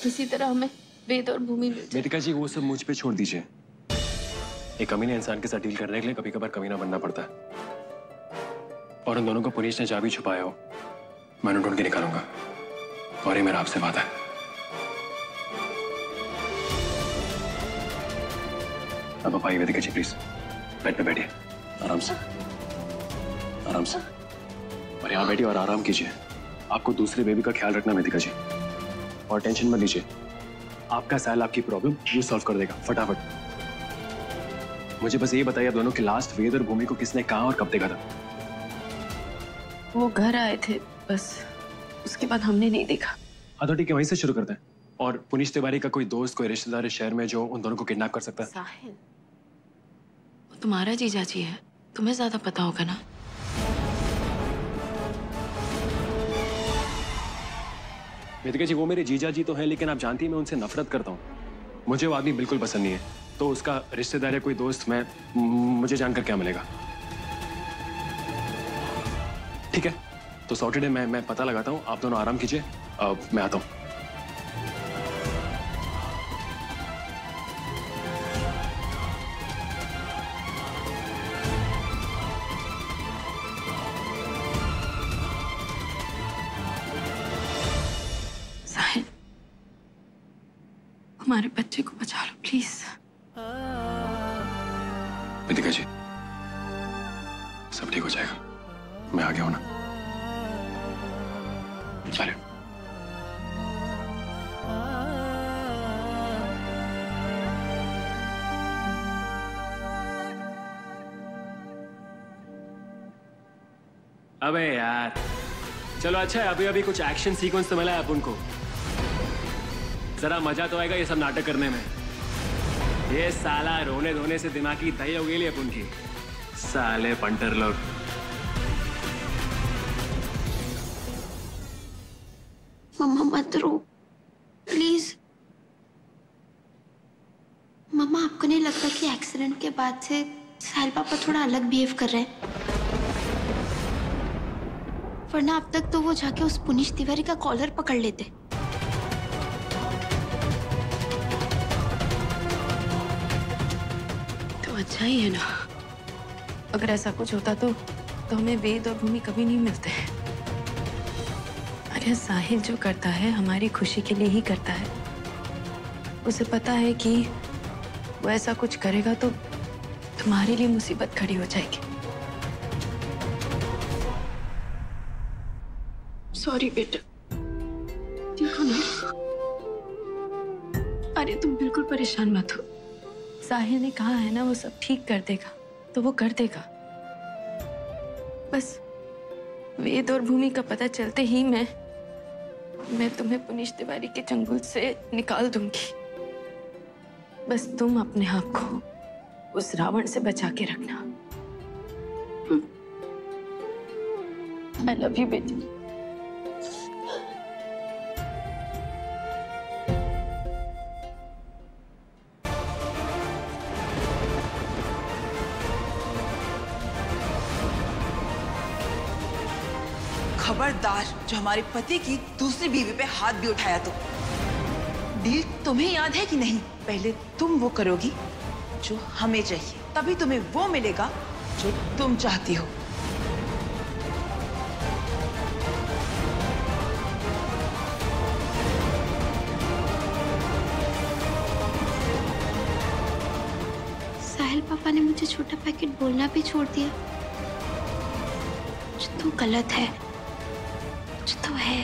किसी तरह हमें वेद और भूमि मिल जाए। वेदिका जी वो सब मुझ पे छोड़ दीजिए। एक कमीने इंसान के साथ डील करने के लिए कभी कभार कमीना बनना पड़ता है। और उन दोनों को पुलिस ने जहाँ भी छुपाया हो मैं उन्हें ढूंढ के निकालूंगा। और ये मेरा आपसे वादा है। अब आप आइए वेदिका जी प्लीज। बेड पे बैठिए आराम से, आराम से। और यहाँ बैठिए और आराम कीजिए। आपको दूसरे बेबी का ख्याल रखना वेदिका जी। और टेंशन मत लीजिए, आपका साहिल आपकी प्रॉब्लम ये सॉल्व कर देगा फटाफट। मुझे बस ये बताइए आप दोनों के लास्ट वेद और भूमि को किसने कहा और कब देखा था? वो घर आए थे बस, उसके बाद हमने नहीं देखा। हाँ तो ठीक है, वहीं से शुरू करते हैं। और पुनीश तिवारी का कोई दोस्त कोई रिश्तेदार है शहर में जो उन दोनों को किडनैप कर सकता है? साहिल, वो तुम्हारा जीजाजी है, तुम्हें ज्यादा पता होगा ना। वेदिका जी वो मेरे जीजा जी तो हैं, लेकिन आप जानती हैं मैं उनसे नफरत करता हूँ। मुझे वो आदमी बिल्कुल पसंद नहीं है। तो उसका रिश्तेदार या कोई दोस्त मुझे जानकर क्या मिलेगा? ठीक है तो सॉर्टेड है, मैं पता लगाता हूँ। आप दोनों आराम कीजिए, मैं आता हूँ। साहिल, हमारे बच्चे को बचा लो प्लीज। वेदिका जी सब ठीक हो जाएगा, मैं आ गया हूं ना। चलिए। अबे यार चलो अच्छा है, अभी अभी कुछ एक्शन सीक्वेंस तो मिला है अपन को। जरा मजा तो आएगा ये सब नाटक करने में। ये साला रोने धोने से दिमाग की दही हो गई अपन की। साले पंटर लोग। मम्मा मत रो प्लीज। मम्मा आपको नहीं लगता कि एक्सीडेंट के बाद से साहिल पापा थोड़ा अलग बिहेव कर रहे हैं? वरना अब तक तो वो जाके उस पुनीश तिवारी का कॉलर पकड़ लेते। तो अच्छा ही है ना। अगर ऐसा कुछ होता तो हमें वेद और भूमि कभी नहीं मिलते। अरे साहिल जो करता है हमारी खुशी के लिए ही करता है। उसे पता है कि वो ऐसा कुछ करेगा तो तुम्हारे लिए मुसीबत खड़ी हो जाएगी। सॉरी बेटा, देखो ना। अरे तुम बिल्कुल परेशान मत हो। साहिल ने कहा है ना वो सब ठीक कर देगा, तो वो कर देगा। बस वेद और भूमि का पता चलते ही मैं तुम्हें पुनीश तिवारी के चंगुल से निकाल दूंगी। बस तुम अपने आप को उस रावण से बचा के रखना। आई लव यू बेटी। खबरदार जो हमारे पति की दूसरी बीवी पे हाथ भी उठाया तो। डील तुम्हें याद है कि नहीं? पहले तुम वो करोगी जो हमें चाहिए, तभी तुम्हें वो मिलेगा जो तुम चाहती हो। साहिल पापा ने मुझे छोटा पैकेट बोलना भी छोड़ दिया। कुछ तो गलत है, कुछ तो है।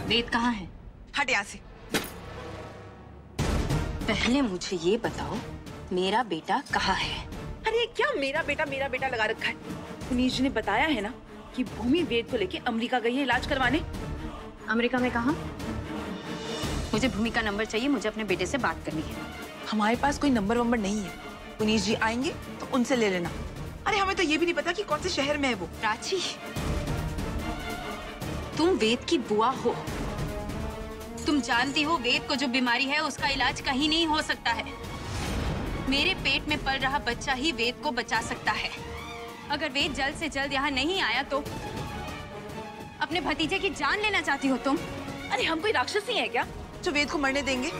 वेद कहाँ है? हट यहाँ से। पहले मुझे ये बताओ मेरा बेटा कहाँ है? अरे क्या मेरा बेटा लगा रखा है? पुनीश जी ने बताया है ना कि भूमि वेद को लेके अमेरिका गई है इलाज करवाने। अमेरिका में कहाँ? मुझे भूमि का नंबर चाहिए, मुझे अपने बेटे से बात करनी है। हमारे पास कोई नंबर वंबर नहीं है। पुनीश जी आएंगे तो उनसे ले लेना। अरे हमें तो ये भी नहीं पता कि कौन से शहर में है वो। प्राची, तुम वेद की बुआ हो। तुम जानती हो वेद को जो बीमारी है उसका इलाज कहीं नहीं हो सकता है। मेरे पेट में पल रहा बच्चा ही वेद को बचा सकता है। अगर वेद जल्द से जल्द यहाँ नहीं आया तो अपने भतीजे की जान लेना चाहती हो तुम? अरे हम कोई राक्षस ही है क्या जो वेद को मरने देंगे?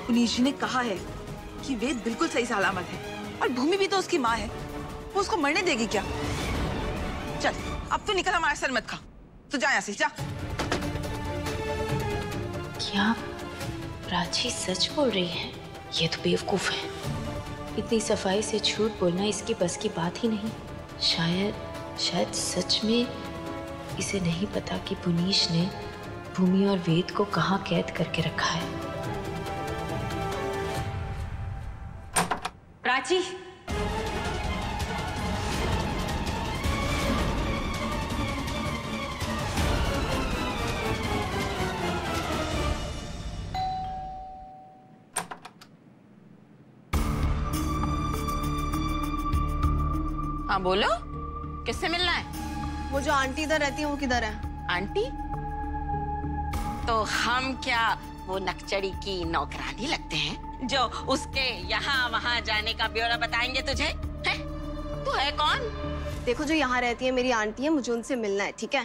पुनीत जी ने कहा है कि वेद बिल्कुल सही सलामत है और भूमि भी तो उसकी माँ है, वो उसको मरने देगी क्या? चल अब तो निकल, हमारा सर मत खा। तो जा यहाँ से, जा। क्या प्राची सच बोल रही है? ये तो बेवकूफ है। इतनी सफाई से झूठ बोलना इसकी बस की बात ही नहीं। शायद सच में इसे नहीं पता कि पुनीश ने भूमि और वेद को कहाँ कैद करके रखा है। प्राची, हाँ बोलो, किससे मिलना है? वो जो आंटी इधर रहती है वो किधर है? आंटी? तो हम क्या वो नकचड़ी की नौकरानी लगते हैं जो उसके यहाँ वहाँ जाने का ब्यौरा बताएंगे तुझे? है? तू है कौन? देखो, जो यहाँ रहती है मेरी आंटी है, मुझे उनसे मिलना है, ठीक है?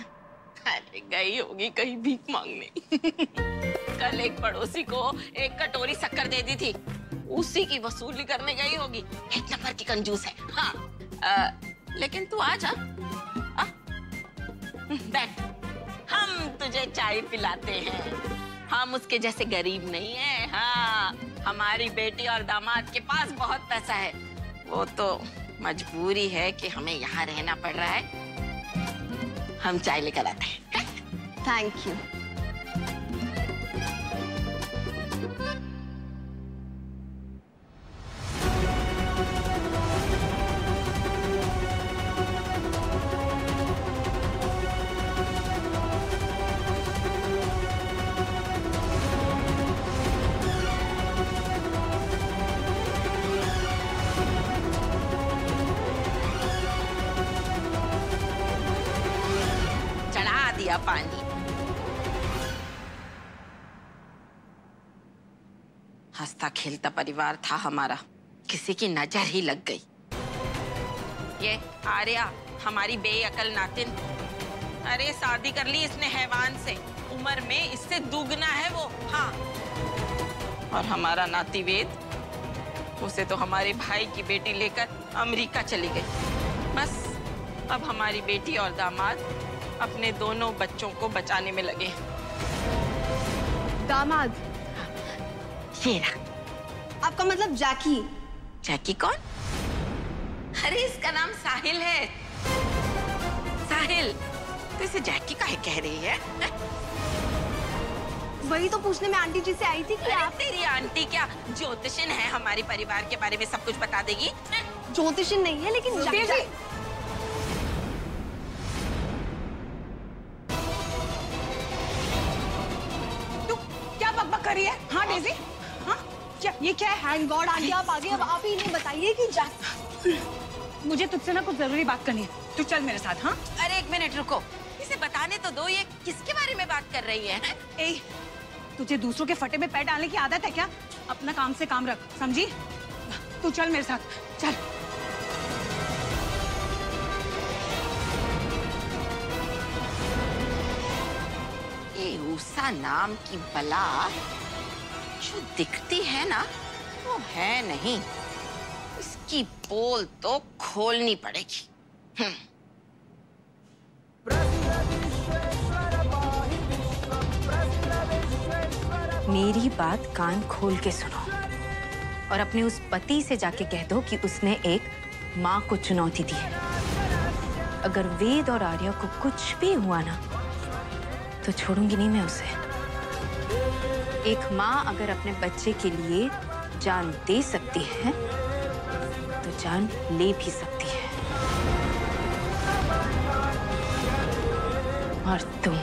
अरे गई होगी कहीं भीख मांगने। कल एक पड़ोसी को एक कटोरी शक्कर दे दी थी, उसी की वसूली करने गई होगी। एक नंबर की कंजूस है। हाँ लेकिन तू आ जा, बैठ, हम तुझे चाय पिलाते हैं। हम उसके जैसे गरीब नहीं हैं। हाँ, हमारी बेटी और दामाद के पास बहुत पैसा है, वो तो मजबूरी है कि हमें यहाँ रहना पड़ रहा है। हम चाय लेकर आते हैं। Thank you. पानी। हंसता खेलता परिवार था हमारा, किसी की नजर ही लग गई। ये आर्या हमारी बेअकल नातिन, अरे शादी कर ली इसने हैवान से, उम्र में इससे दुगना है वो। हाँ, और हमारा नाती वेद, उसे तो हमारे भाई की बेटी लेकर अमेरिका चली गई। बस अब हमारी बेटी और दामाद अपने दोनों बच्चों को बचाने में लगे। दामाद? ये रहा। आपका मतलब जैकी? जैकी कौन? अरे इसका नाम साहिल है। साहिल, तो इसे जैकी काहे कह रही है? वही तो पूछने में आंटी जी से आई थी कि आप... तेरी आंटी क्या ज्योतिषिन है, हमारे परिवार के बारे में सब कुछ बता देगी? ज्योतिषिन नहीं है, लेकिन करी है। हाँ डेज़ी, हाँ क्या ये क्या है? थैंक गॉड आंटी आप आ गए। अब आप ही इन्हें बताइए कि मुझे तुझसे ना कुछ जरूरी बात करनी है, तू चल मेरे साथ। हाँ अरे एक मिनट रुको, इसे बताने तो दो, ये किसके बारे में बात कर रही है? ए, तुझे दूसरों के फटे में पैर डालने की आदत है क्या? अपना काम से काम रख, समझी? तू चल मेरे साथ, चल। उषा नाम की बला जो दिखती है ना, वो है नहीं, इसकी पोल तो खोलनी पड़ेगी। मेरी बात कान खोल के सुनो और अपने उस पति से जाके कह दो कि उसने एक माँ को चुनौती दी है। अगर वेद और आर्या को कुछ भी हुआ ना तो छोड़ूंगी नहीं मैं उसे। एक माँ अगर अपने बच्चे के लिए जान दे सकती है तो जान ले भी सकती है। और तुम,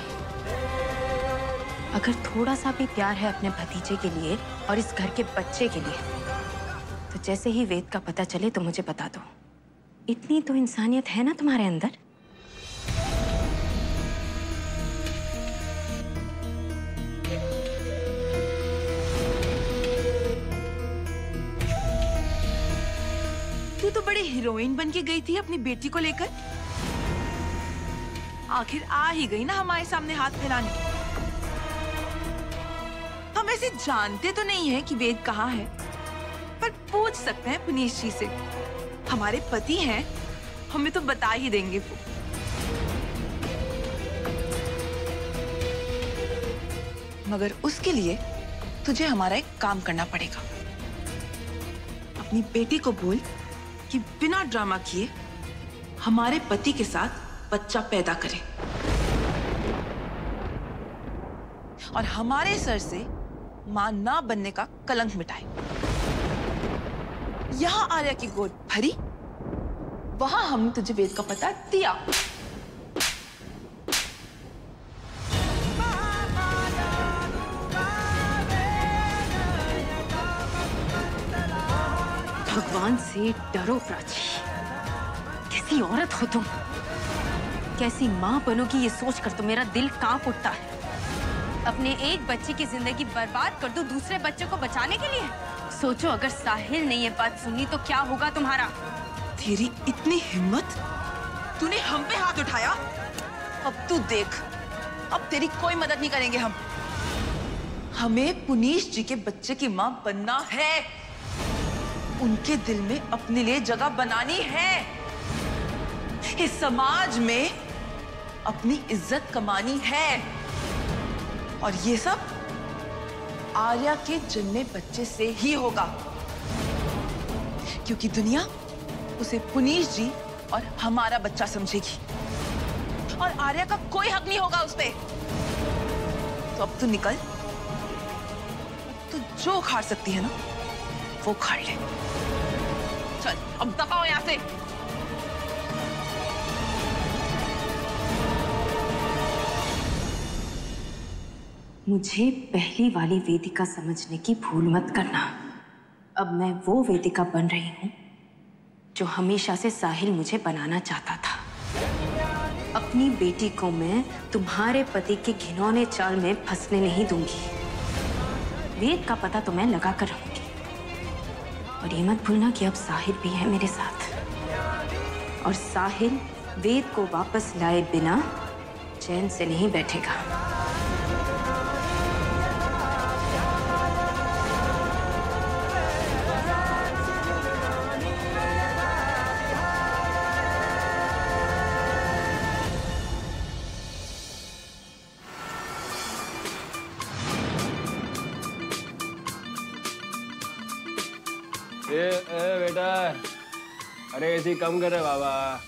अगर थोड़ा सा भी प्यार है अपने भतीजे के लिए और इस घर के बच्चे के लिए, तो जैसे ही वेद का पता चले तो मुझे बता दो। इतनी तो इंसानियत है ना तुम्हारे अंदर। तू तो बड़ी हीरोइन बन के गई थी अपनी बेटी को लेकर। आखिर आ ही गई ना हमारे सामने हाथ फैलाने। हम ऐसे जानते तो नहीं है कि वेद कहाँ है, पर पूछ सकते हैं पुनीश जी से। हमारे पति हैं, हमें तो बता ही देंगे वो। मगर उसके लिए तुझे हमारा एक काम करना पड़ेगा। अपनी बेटी को बोल कि बिना ड्रामा किए हमारे पति के साथ बच्चा पैदा करे और हमारे सर से मां ना बनने का कलंक मिटाए। यहां आर्या की गोद भरी, वहां हमने तुझे वेद का पता दिया। भगवान से डरो प्राची। कैसी औरत हो तुम, कैसी मां बनोगी ये सोचकर तो मेरा दिल कांप उठता है। अपने एक बच्चे की जिंदगी बर्बाद कर दो दूसरे बच्चे को बचाने के लिए। सोचो अगर साहिल ने ये बात सुनी तो क्या होगा तुम्हारा। तेरी इतनी हिम्मत, तूने हम पे हाथ उठाया। अब तू देख, अब तेरी कोई मदद नहीं करेंगे हम। हमें पुनीश जी के बच्चे की मां बनना है, उनके दिल में अपने लिए जगह बनानी है, इस समाज में अपनी इज्जत कमानी है। और ये सब आर्या के जन्मे बच्चे से ही होगा, क्योंकि दुनिया उसे पुनीश जी और हमारा बच्चा समझेगी और आर्या का कोई हक नहीं होगा उस पे। तो अब तू निकल, तो जो खाड़ सकती है ना वो खाड़ ले। चल अब दफाओ यहां से। मुझे पहली वाली वेदिका समझने की भूल मत करना। अब मैं वो वेदिका बन रही हूं जो हमेशा से साहिल मुझे बनाना चाहता था। अपनी बेटी को मैं तुम्हारे पति के घिनौने चाल में फंसने नहीं दूंगी। वेद का पता तो मैं लगा कर रहूंगी। और ये मत भूलना कि अब साहिल भी है मेरे साथ, और साहिल वेद को वापस लाए बिना चैन से नहीं बैठेगा। बेटा, अरे ऐसी कम कर रहे बाबा।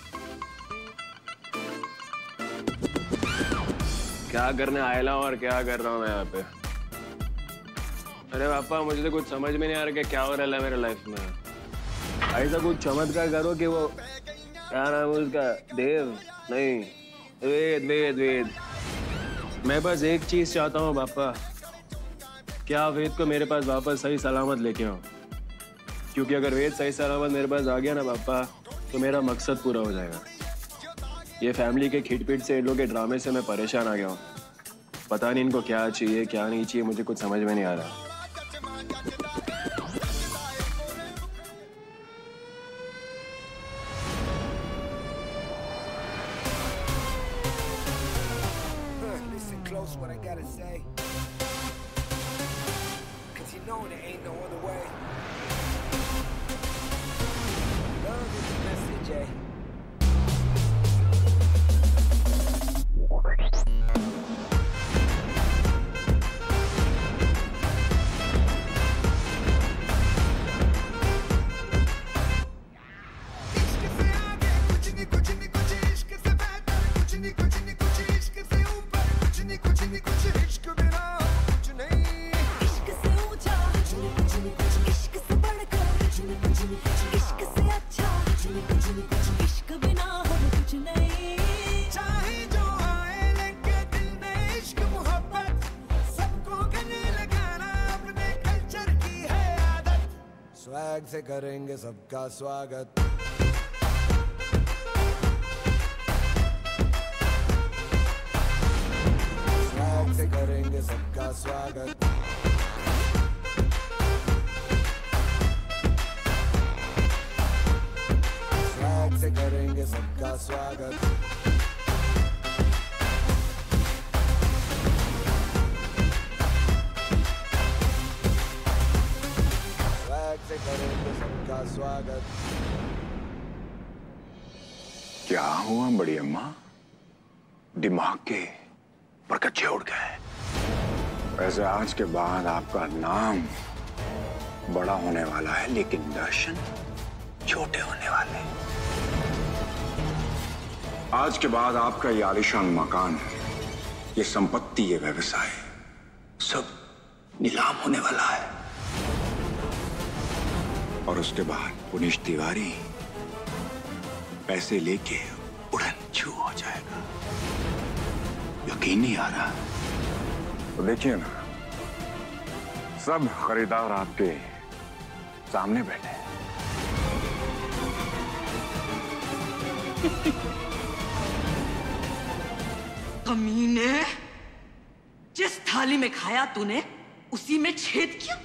क्या करने आयला और क्या कर रहा हूँ मैं यहाँ पे। अरे पापा मुझे तो कुछ समझ में नहीं आ रहा कि क्या हो रहा है मेरे लाइफ में। ऐसा कुछ चमत्कार करो कि वो क्या नाम है उसका, देव नहीं, वेद वेद वेद। मैं बस एक चीज चाहता हूँ पापा, क्या वेद को मेरे पास वापस सही सलामत लेके आओ। क्योंकि अगर वेद सही सलामत मेरे पास आ गया ना पापा, तो मेरा मकसद पूरा हो जाएगा। ये फैमिली के खिटपिट से, इन लोग के ड्रामे से मैं परेशान आ गया हूँ। पता नहीं इनको क्या चाहिए क्या नहीं चाहिए, मुझे कुछ समझ में नहीं आ रहा। स्वैग से करेंगे सबका स्वागत। स्वैग से करेंगे सबका स्वागत। स्वागत। स्वैग से करेंगे सबका स्वागत। क्या हुआ बड़ी अम्मा? दिमाग के परकच्चे उड़ गए। वैसे आज के बाद आपका नाम बड़ा होने वाला है, लेकिन दर्शन छोटे होने वाले। आज के बाद आपका ये आलीशान मकान, ये संपत्ति, ये व्यवसाय सब नीलाम होने वाला है। और उसके बाद पुनीश तिवारी पैसे लेके उड़न छू हो जाएगा। यकीन नहीं आ रहा? तो देखिए ना, सब खरीदार आपके सामने बैठे हैं। कमीने, जिस थाली में खाया तूने उसी में छेद किया।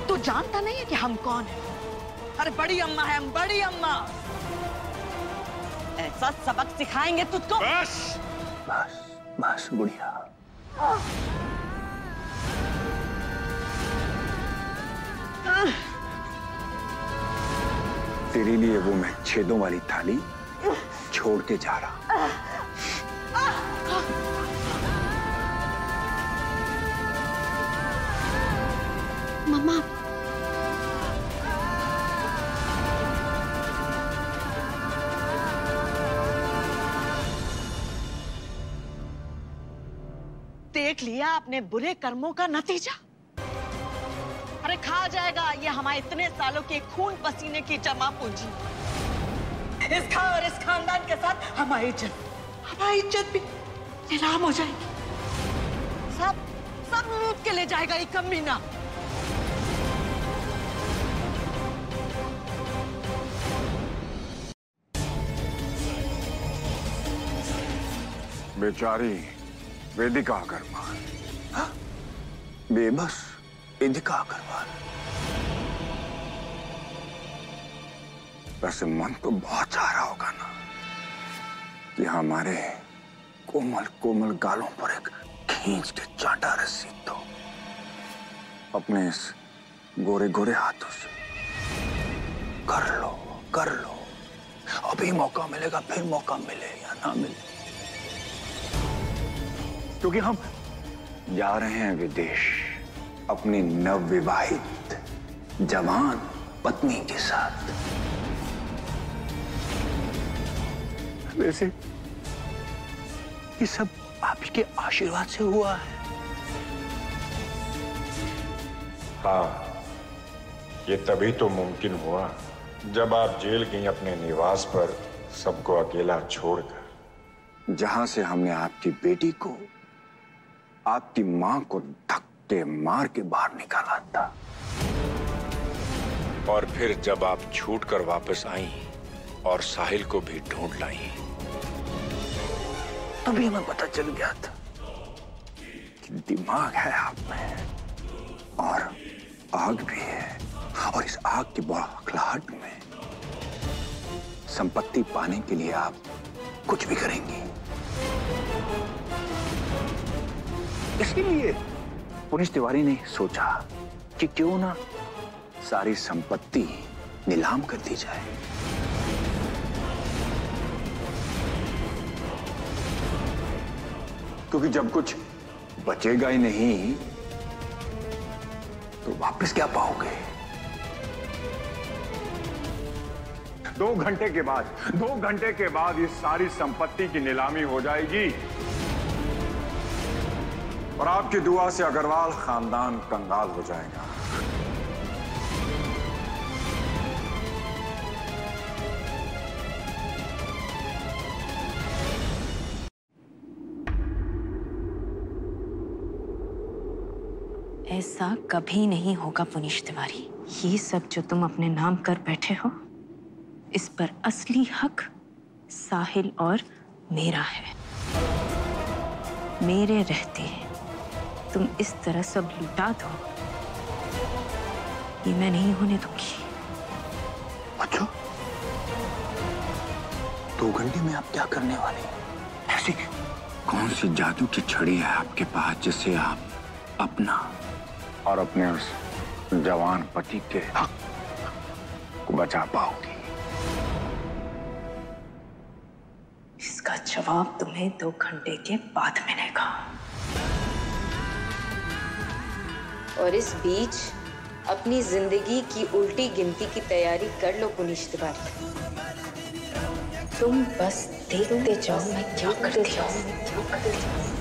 तू जानता नहीं है कि हम कौन हैं? अरे बड़ी अम्मा है हम, बड़ी अम्मा। ऐसा सबक सिखाएंगे तुझको। बस बस बस बुढ़िया। तेरे लिए वो मैं छेदों वाली थाली छोड़ के जा रहा। मम्मा, देख लिया अपने बुरे कर्मों का नतीजा। अरे खा जाएगा ये हमारे इतने सालों के खून पसीने की जमा पूंजी। इसका और इस खानदान के साथ हमारी इज्जत भी नीलाम हो जाएगी। सब लूट के ले जाएगा ये कमीना। बेचारी वेदिका अग्रवाल, बेबस वेदिका अग्रवाल। वैसे मन तो बहुत चाह रहा होगा ना कि हमारे कोमल कोमल गालों पर एक खींच के चांटा रस्सी दो अपने इस गोरे गोरे हाथों से। कर लो। अभी मौका मिलेगा, फिर मौका मिले या ना मिले, क्योंकि हम जा रहे हैं विदेश अपनी नवविवाहित जवान पत्नी के साथ। वैसे ये सब आप ही के आशीर्वाद से हुआ है। हाँ, ये तभी तो मुमकिन हुआ जब आप जेल गई अपने निवास पर सबको अकेला छोड़कर, जहां से हमने आपकी बेटी को, आपकी मां को धक्के मार के बाहर निकाला था। और फिर जब आप छूटकर वापस आई और साहिल को भी ढूंढ लाई, तभी हमें पता चल गया था कि दिमाग है आप में और आग भी है, और इस आग की बौखलाहट में संपत्ति पाने के लिए आप कुछ भी करेंगी। इसीलिए पुनीश तिवारी ने सोचा कि क्यों ना सारी संपत्ति नीलाम कर दी जाए। क्योंकि जब कुछ बचेगा ही नहीं तो वापस क्या पाओगे? 2 घंटे के बाद ये सारी संपत्ति की नीलामी हो जाएगी और आपकी दुआ से अग्रवाल खानदान कंगाल हो जाएगा। ऐसा कभी नहीं होगा पुनीश तिवारी। ये सब जो तुम अपने नाम कर बैठे हो, इस पर असली हक साहिल और मेरा है। मेरे रहते तुम इस तरह सब लुटा दो, ये मैं नहीं होने दूंगी। अच्छा, 2 घंटे में आप क्या करने वाले हैं? ऐसी कौन सी जादू की छड़ी है आपके पास जिससे आप अपना और अपने उस जवान पति के हक को बचा पाओगी? इसका जवाब तुम्हें 2 घंटे के बाद मिलेगा। और इस बीच अपनी जिंदगी की उल्टी गिनती की तैयारी कर लो पुनीश तिवारी। तुम बस देखते जाओ मैं क्या करती हूँ।